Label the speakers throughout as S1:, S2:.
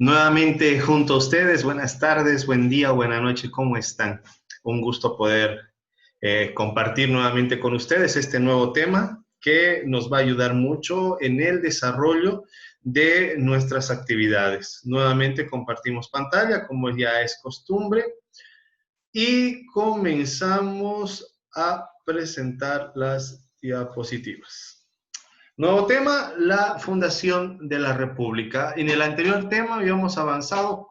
S1: Nuevamente junto a ustedes, buenas tardes, buen día, buena noche, ¿cómo están? Un gusto poder compartir nuevamente con ustedes este nuevo tema que nos va a ayudar mucho en el desarrollo de nuestras actividades. Nuevamente compartimos pantalla, como ya es costumbre, y comenzamos a presentar las diapositivas. Nuevo tema, la fundación de la República. En el anterior tema habíamos avanzado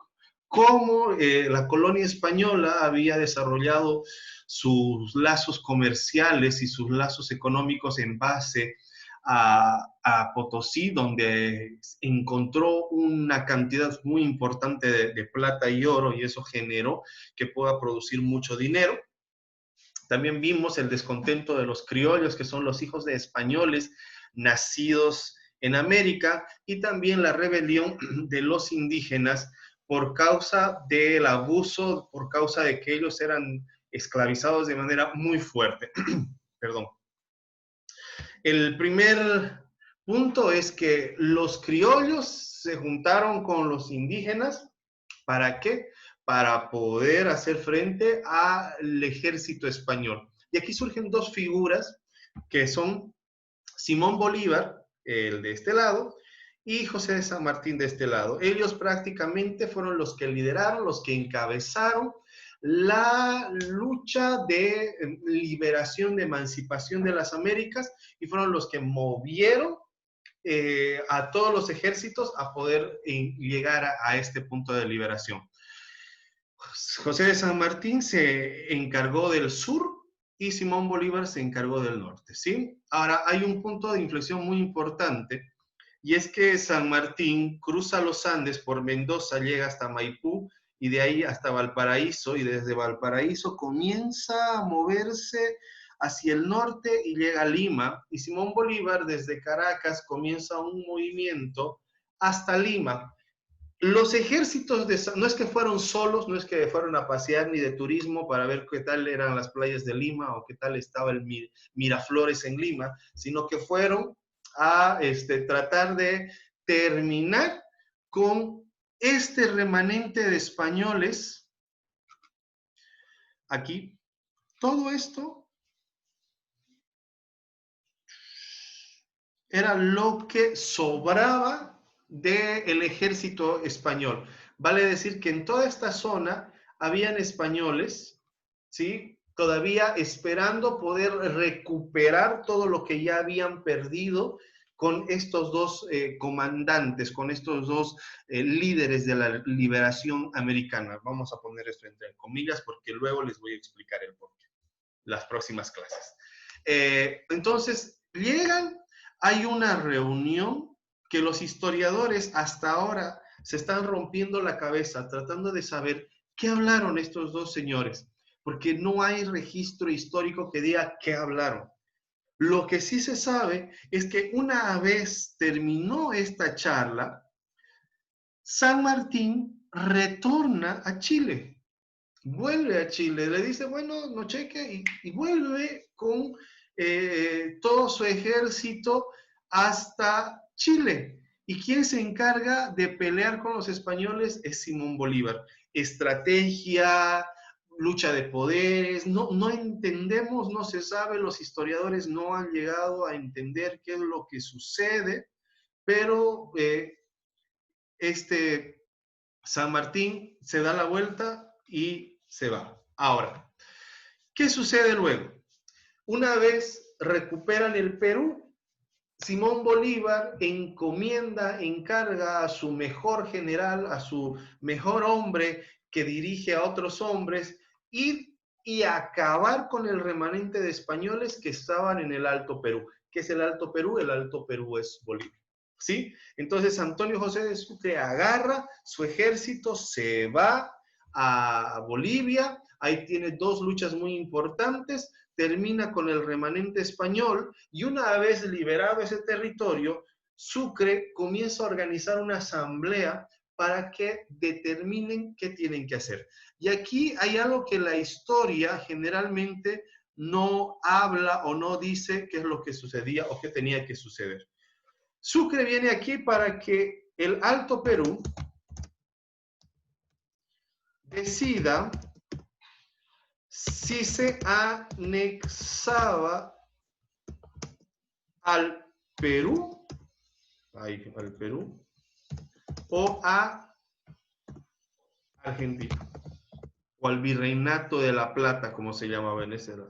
S1: cómo la colonia española había desarrollado sus lazos comerciales y sus lazos económicos en base a Potosí, donde encontró una cantidad muy importante de plata y oro, y eso generó que pueda producir mucho dinero. También vimos el descontento de los criollos, que son los hijos de españoles nacidos en América, y también la rebelión de los indígenas por causa del abuso, por causa de que ellos eran esclavizados de manera muy fuerte. Perdón. El primer punto es que los criollos se juntaron con los indígenas. ¿Para qué? Para poder hacer frente al ejército español. Y aquí surgen dos figuras que son Simón Bolívar, el de este lado, y José de San Martín de este lado. Ellos prácticamente fueron los que lideraron, los que encabezaron la lucha de liberación, de emancipación de las Américas, y fueron los que movieron a todos los ejércitos a poder llegar a este punto de liberación. José de San Martín se encargó del sur y Simón Bolívar se encargó del norte, ¿sí? Ahora, hay un punto de inflexión muy importante, y es que San Martín cruza los Andes por Mendoza, llega hasta Maipú y de ahí hasta Valparaíso, y desde Valparaíso comienza a moverse hacia el norte y llega a Lima, y Simón Bolívar desde Caracas comienza un movimiento hasta Lima. Los ejércitos no es que fueron solos, no es que fueron a pasear ni de turismo para ver qué tal eran las playas de Lima o qué tal estaba el Miraflores en Lima, sino que fueron a tratar de terminar con este remanente de españoles. Aquí, todo esto era lo que sobraba del ejército español. Vale decir que en toda esta zona habían españoles, ¿sí? Todavía esperando poder recuperar todo lo que ya habían perdido con estos dos comandantes, con estos dos líderes de la liberación americana. Vamos a poner esto entre comillas porque luego les voy a explicar el porqué, las próximas clases. Entonces, llegan, hay una reunión que los historiadores hasta ahora se están rompiendo la cabeza tratando de saber qué hablaron estos dos señores, porque no hay registro histórico que diga qué hablaron. Lo que sí se sabe es que una vez terminó esta charla, San Martín retorna a Chile. Vuelve a Chile, le dice, bueno, no cheque, y vuelve con todo su ejército hasta Chile. ¿Y quién se encarga de pelear con los españoles? Es Simón Bolívar. Estrategia, lucha de poderes, no entendemos, no se sabe, los historiadores no han llegado a entender qué es lo que sucede, pero San Martín se da la vuelta y se va. Ahora, ¿qué sucede luego? Una vez recuperan el Perú, Simón Bolívar encarga a su mejor general, a su mejor hombre que dirige a otros hombres, ir y acabar con el remanente de españoles que estaban en el Alto Perú. ¿Qué es el Alto Perú? El Alto Perú es Bolivia. ¿Sí? Entonces Antonio José de Sucre agarra su ejército, se va a Bolivia, ahí tiene dos luchas muy importantes, termina con el remanente español, y una vez liberado ese territorio, Sucre comienza a organizar una asamblea para que determinen qué tienen que hacer. Y aquí hay algo que la historia generalmente no habla o no dice qué es lo que sucedía o qué tenía que suceder. Sucre viene aquí para que el Alto Perú decida si se anexaba al Perú, al Perú, o a Argentina, o al Virreinato de la Plata, como se llamaba en ese lado.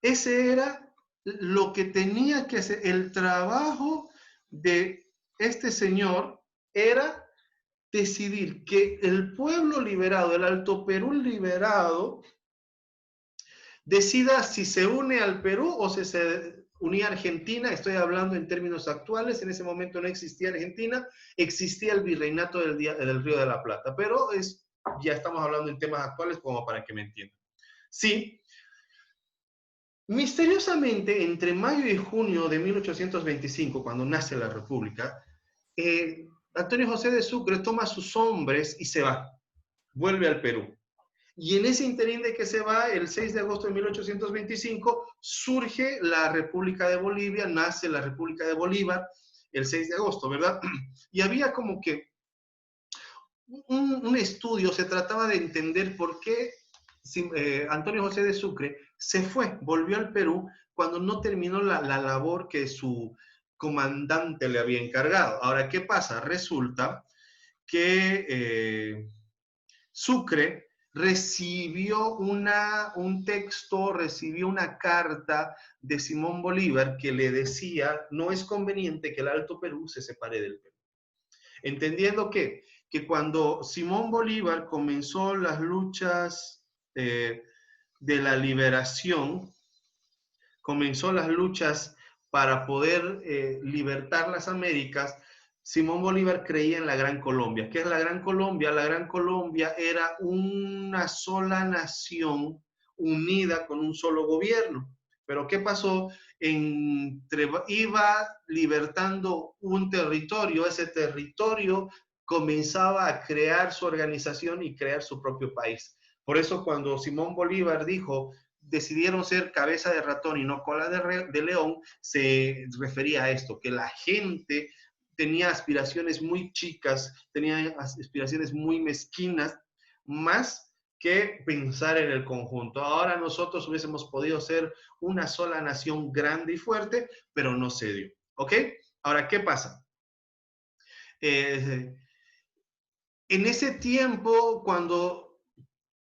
S1: Ese era lo que tenía que hacer, el trabajo de este señor era decidir que el pueblo liberado, el Alto Perú liberado, decida si se une al Perú o si se unía a Argentina. Estoy hablando en términos actuales. En ese momento no existía Argentina, existía el virreinato del Río de la Plata, pero ya estamos hablando en temas actuales como para que me entiendan. Sí, misteriosamente, entre mayo y junio de 1825, cuando nace la República, Antonio José de Sucre toma a sus hombres y se va, vuelve al Perú. Y en ese interín de que se va, el 6 de agosto de 1825, surge la República de Bolivia, nace la República de Bolívar, el 6 de agosto, ¿verdad? Y había como que un estudio, se trataba de entender por qué Antonio José de Sucre se fue, volvió al Perú cuando no terminó la labor que su comandante le había encargado. Ahora, ¿qué pasa? Resulta que Sucre recibió un texto, recibió una carta de Simón Bolívar que le decía, no es conveniente que el Alto Perú se separe del Perú. Entendiendo que cuando Simón Bolívar comenzó las luchas de la liberación, comenzó las luchas para poder libertar las Américas, Simón Bolívar creía en la Gran Colombia. ¿Qué es la Gran Colombia? La Gran Colombia era una sola nación unida con un solo gobierno. Pero ¿qué pasó? Iba libertando un territorio, ese territorio comenzaba a crear su organización y crear su propio país. Por eso cuando Simón Bolívar dijo, decidieron ser cabeza de ratón y no cola de león, se refería a esto, que la gente tenía aspiraciones muy chicas, tenía aspiraciones muy mezquinas, más que pensar en el conjunto. Ahora nosotros hubiésemos podido ser una sola nación grande y fuerte, pero no se dio. ¿Ok? Ahora, ¿qué pasa? En ese tiempo, cuando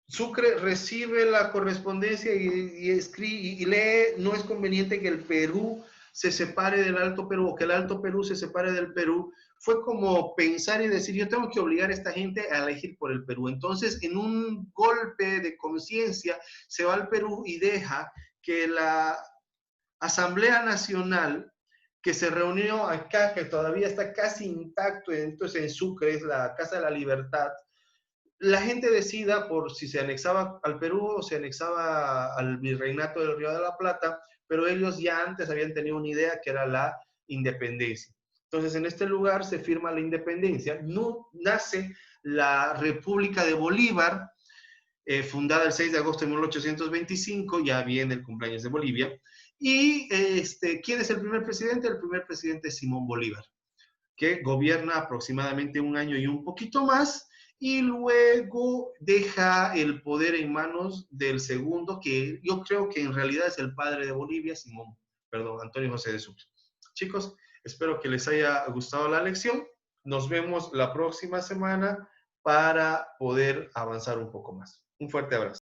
S1: Sucre recibe la correspondencia y lee, no es conveniente que el Perú se separe del Alto Perú o que el Alto Perú se separe del Perú, fue como pensar y decir, yo tengo que obligar a esta gente a elegir por el Perú. Entonces, en un golpe de conciencia, se va al Perú y deja que la Asamblea Nacional, que se reunió acá, que todavía está casi intacto, entonces en Sucre, es la Casa de la Libertad, la gente decida por si se anexaba al Perú o se anexaba al virreinato del Río de la Plata, pero ellos ya antes habían tenido una idea que era la independencia. Entonces, en este lugar se firma la independencia, no, nace la República de Bolívar, fundada el 6 de agosto de 1825, ya viene el cumpleaños de Bolivia. Y ¿quién es el primer presidente? El primer presidente es Simón Bolívar, que gobierna aproximadamente un año y un poquito más, y luego deja el poder en manos del segundo, que yo creo que en realidad es el padre de Bolivia, Antonio José de Sucre. Chicos, espero que les haya gustado la lección. Nos vemos la próxima semana para poder avanzar un poco más. Un fuerte abrazo.